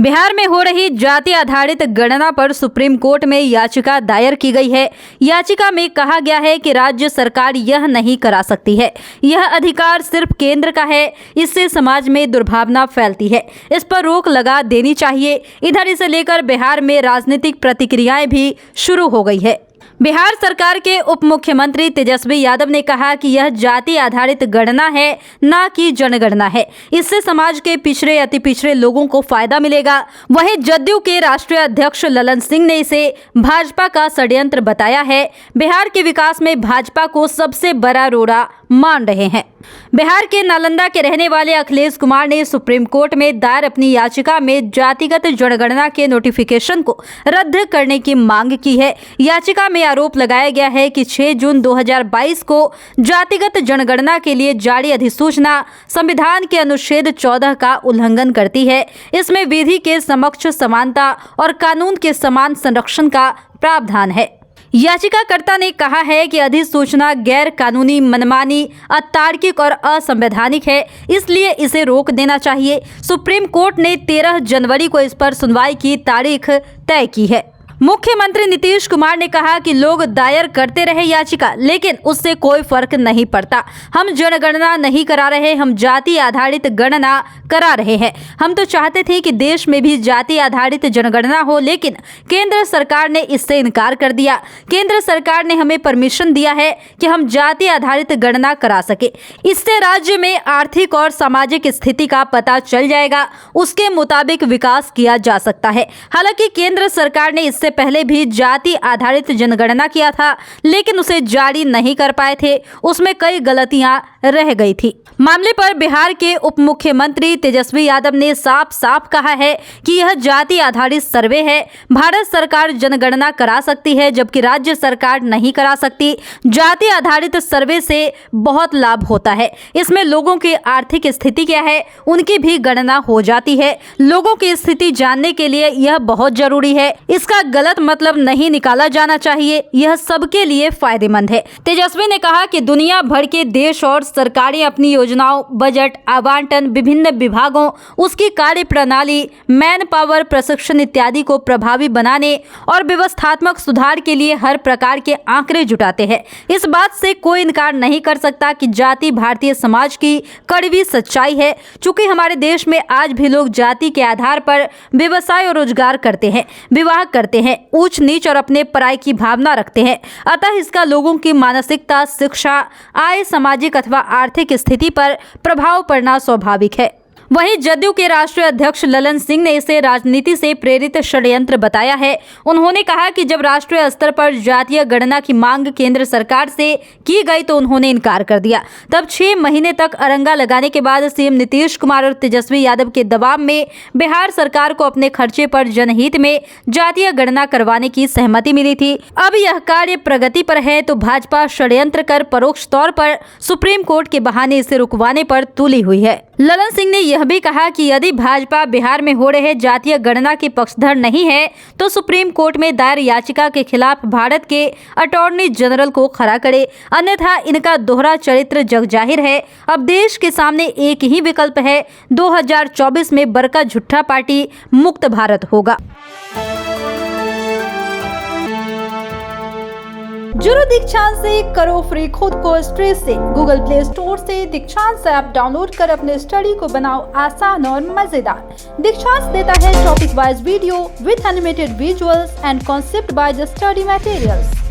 बिहार में हो रही जाति आधारित गणना पर सुप्रीम कोर्ट में याचिका दायर की गई है। याचिका में कहा गया है कि राज्य सरकार यह नहीं करा सकती है, यह अधिकार सिर्फ केंद्र का है। इससे समाज में दुर्भावना फैलती है, इस पर रोक लगा देनी चाहिए। इधर इसे लेकर बिहार में राजनीतिक प्रतिक्रियाएं भी शुरू हो गई है। बिहार सरकार के उप मुख्यमंत्री तेजस्वी यादव ने कहा कि यह जाति आधारित गणना है, न कि जनगणना है। इससे समाज के पिछड़े अति पिछड़े लोगों को फायदा मिलेगा। वहीं जदयू के राष्ट्रीय अध्यक्ष ललन सिंह ने इसे भाजपा का षड्यंत्र बताया है। बिहार के विकास में भाजपा को सबसे बड़ा रोड़ा मान रहे हैं। बिहार के नालंदा के रहने वाले अखिलेश कुमार ने सुप्रीम कोर्ट में दायर अपनी याचिका में जातिगत जनगणना के नोटिफिकेशन को रद्द करने की मांग की है। याचिका में आरोप लगाया गया है कि 6 जून 2022 को जातिगत जनगणना के लिए जारी अधिसूचना संविधान के अनुच्छेद 14 का उल्लंघन करती है। इसमें विधि के समक्ष समानता और कानून के समान संरक्षण का प्रावधान है। याचिकाकर्ता ने कहा है कि अधिसूचना गैर कानूनी, मनमानी, अतार्किक और असंवैधानिक है, इसलिए इसे रोक देना चाहिए। सुप्रीम कोर्ट ने 13 जनवरी को इस पर सुनवाई की तारीख तय की है। मुख्यमंत्री नीतीश कुमार ने कहा कि लोग दायर करते रहे याचिका, लेकिन उससे कोई फर्क नहीं पड़ता। हम जनगणना नहीं करा रहे, हम जाति आधारित गणना करा रहे हैं। हम तो चाहते थे कि देश में भी जाति आधारित जनगणना हो, लेकिन केंद्र सरकार ने इससे इनकार कर दिया। केंद्र सरकार ने हमें परमिशन दिया है कि हम जाति आधारित गणना करा सके। इससे राज्य में आर्थिक और सामाजिक स्थिति का पता चल जाएगा, उसके मुताबिक विकास किया जा सकता है। हालांकि केंद्र सरकार ने इससे पहले भी जाति आधारित जनगणना किया था, लेकिन उसे जारी नहीं कर पाए थे। उसमें कई गलतियां रह गई थी। मामले पर बिहार के उप मुख्यमंत्री तेजस्वी यादव ने साफ साफ कहा है कि यह जाति आधारित सर्वे है। भारत सरकार जनगणना करा सकती है, जबकि राज्य सरकार नहीं करा सकती। जाति आधारित सर्वे से बहुत लाभ होता है। इसमें लोगों की आर्थिक स्थिति क्या है, उनकी भी गणना हो जाती है। लोगों की स्थिति जानने के लिए यह बहुत जरूरी है। इसका गलत मतलब नहीं निकाला जाना चाहिए। यह सबके लिए फायदेमंद है। तेजस्वी ने कहा कि दुनिया भर के देश और सरकारें अपनी योजनाओं, बजट आवंटन, विभिन्न विभागों, उसकी कार्य प्रणाली, मैन पावर, प्रशिक्षण इत्यादि को प्रभावी बनाने और व्यवस्थात्मक सुधार के लिए हर प्रकार के आंकड़े जुटाते हैं। इस बात से कोई इनकार नहीं कर सकता कि जाति भारतीय समाज की कड़वी सच्चाई है। चूंकि हमारे देश में आज भी लोग जाति के आधार पर व्यवसाय और रोजगार करते हैं, विवाह करते हैं, ऊंच नीच और अपने पराई की भावना रखते हैं। अतः इसका लोगों की मानसिकता, शिक्षा, आय, सामाजिक अथवा आर्थिक स्थिति पर प्रभाव पड़ना स्वाभाविक है। वहीं जदयू के राष्ट्रीय अध्यक्ष ललन सिंह ने इसे राजनीति से प्रेरित षड्यंत्र बताया है। उन्होंने कहा कि जब राष्ट्रीय स्तर पर जातीय गणना की मांग केंद्र सरकार से की गई तो उन्होंने इनकार कर दिया। तब 6 महीने तक अरंगा लगाने के बाद सीएम नीतीश कुमार और तेजस्वी यादव के दबाव में बिहार सरकार को अपने खर्चे पर जनहित में जातीय गणना करवाने की सहमति मिली थी। अब यह कार्य प्रगति पर है तो भाजपा षड्यंत्र कर परोक्ष तौर पर सुप्रीम कोर्ट के बहाने इसे रुकवाने पर तुली हुई है। ललन सिंह ने यह भी कहा कि यदि भाजपा बिहार में हो रहे जातीय गणना के पक्षधर नहीं है तो सुप्रीम कोर्ट में दायर याचिका के खिलाफ भारत के अटॉर्नी जनरल को खड़ा करे, अन्यथा इनका दोहरा चरित्र जग जाहिर है। अब देश के सामने एक ही विकल्प है, 2024 में बड़का झूठा पार्टी मुक्त भारत होगा। जुड़ो दीक्षांत से, करो फ्री खुद को स्ट्रेस से। गूगल प्ले स्टोर से दीक्षांत ऐप डाउनलोड कर अपने स्टडी को बनाओ आसान और मजेदार। दीक्षांत देता है topic wise video with animated visuals and concept by the study materials.